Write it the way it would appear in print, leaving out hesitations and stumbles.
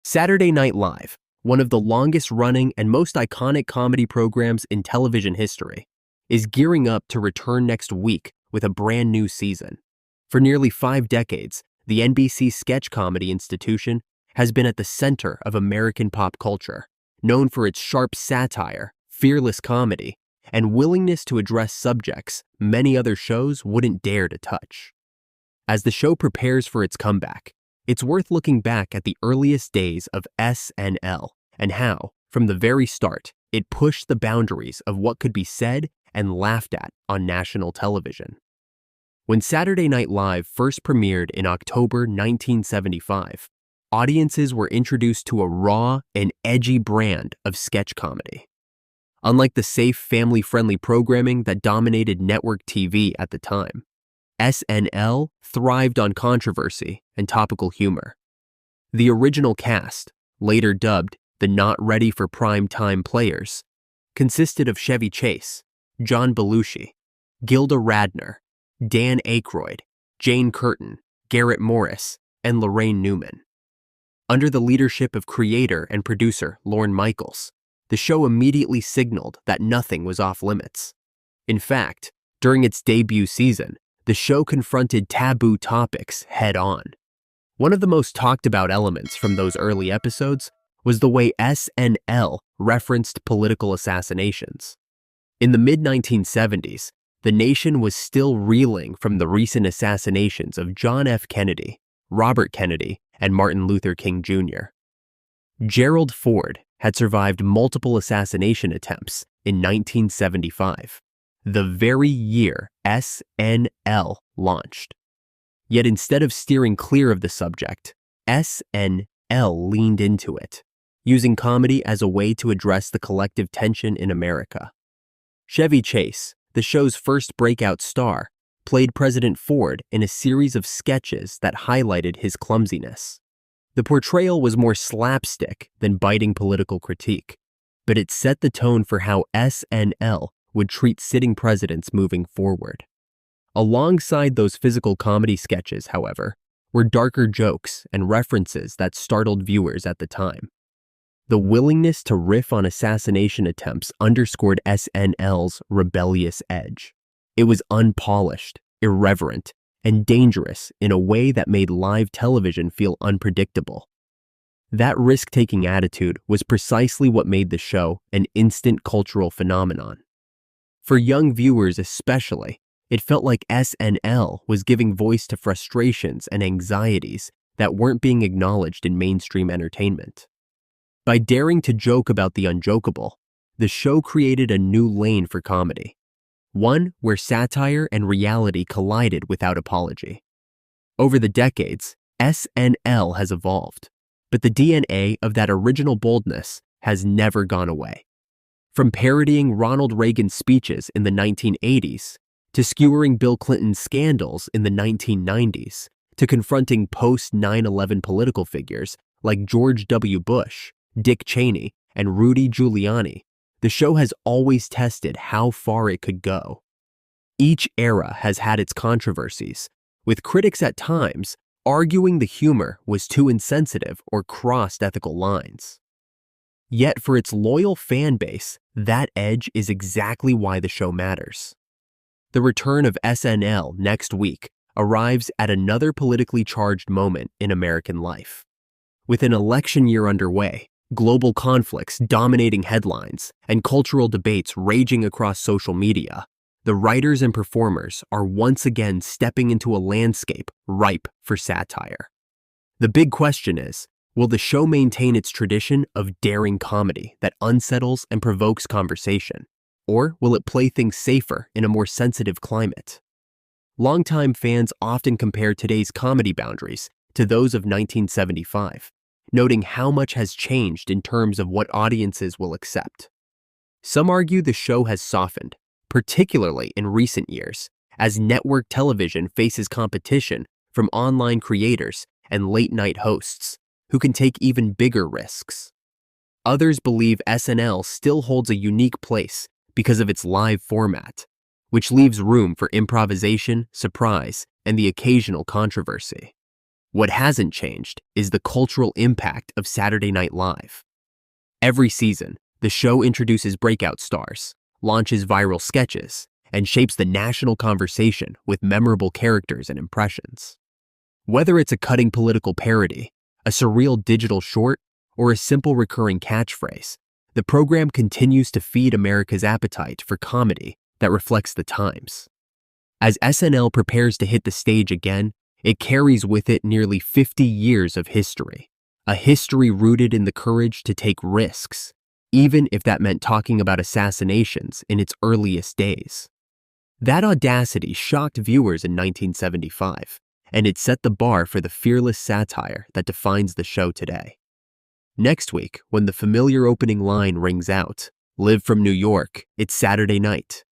Saturday Night Live, one of the longest-running and most iconic comedy programs in television history, is gearing up to return next week with a brand new season. For nearly 5 decades, the NBC sketch comedy institution has been at the center of American pop culture, known for its sharp satire, fearless comedy, and willingness to address subjects many other shows wouldn't dare to touch. As the show prepares for its comeback, it's worth looking back at the earliest days of SNL and how, from the very start, it pushed the boundaries of what could be said and laughed at on national television. When Saturday Night Live first premiered in October 1975, audiences were introduced to a raw and edgy brand of sketch comedy. Unlike the safe, family-friendly programming that dominated network TV at the time, SNL thrived on controversy and topical humor. The original cast, later dubbed the Not Ready for Prime Time Players, consisted of Chevy Chase, John Belushi, Gilda Radner, Dan Aykroyd, Jane Curtin, Garrett Morris, and Lorraine Newman. Under the leadership of creator and producer Lorne Michaels, the show immediately signaled that nothing was off limits. In fact, during its debut season, the show confronted taboo topics head-on. One of the most talked-about elements from those early episodes was the way SNL referenced political assassinations. In the mid-1970s, the nation was still reeling from the recent assassinations of John F. Kennedy, Robert Kennedy, and Martin Luther King Jr. Gerald Ford had survived multiple assassination attempts in 1975, the very year SNL launched. Yet instead of steering clear of the subject, SNL leaned into it, using comedy as a way to address the collective tension in America. Chevy Chase, the show's first breakout star, played President Ford in a series of sketches that highlighted his clumsiness. The portrayal was more slapstick than biting political critique, but it set the tone for how SNL would treat sitting presidents moving forward. Alongside those physical comedy sketches, however, were darker jokes and references that startled viewers at the time. The willingness to riff on assassination attempts underscored SNL's rebellious edge. It was unpolished, irreverent, and dangerous in a way that made live television feel unpredictable. That risk-taking attitude was precisely what made the show an instant cultural phenomenon. For young viewers especially, it felt like SNL was giving voice to frustrations and anxieties that weren't being acknowledged in mainstream entertainment. By daring to joke about the unjokeable, the show created a new lane for comedy, one where satire and reality collided without apology. Over the decades, SNL has evolved, but the DNA of that original boldness has never gone away. From parodying Ronald Reagan's speeches in the 1980s, to skewering Bill Clinton's scandals in the 1990s, to confronting post-9/11 political figures like George W. Bush, Dick Cheney, and Rudy Giuliani, the show has always tested how far it could go. Each era has had its controversies, with critics at times arguing the humor was too insensitive or crossed ethical lines. Yet for its loyal fan base, that edge is exactly why the show matters. The return of SNL next week arrives at another politically charged moment in American life. With an election year underway, global conflicts dominating headlines, and cultural debates raging across social media, the writers and performers are once again stepping into a landscape ripe for satire. The big question is, will the show maintain its tradition of daring comedy that unsettles and provokes conversation, or will it play things safer in a more sensitive climate? Longtime fans often compare today's comedy boundaries to those of 1975, noting how much has changed in terms of what audiences will accept. Some argue the show has softened, particularly in recent years, as network television faces competition from online creators and late-night hosts, who can take even bigger risks. Others believe SNL still holds a unique place because of its live format, which leaves room for improvisation, surprise, and the occasional controversy. What hasn't changed is the cultural impact of Saturday Night Live. Every season, the show introduces breakout stars, launches viral sketches, and shapes the national conversation with memorable characters and impressions. Whether it's a cutting political parody, a surreal digital short, or a simple recurring catchphrase, the program continues to feed America's appetite for comedy that reflects the times. As SNL prepares to hit the stage again, it carries with it nearly 50 years of history, a history rooted in the courage to take risks, even if that meant talking about assassinations in its earliest days. That audacity shocked viewers in 1975, and it set the bar for the fearless satire that defines the show today. Next week, when the familiar opening line rings out, "Live from New York, it's Saturday night,"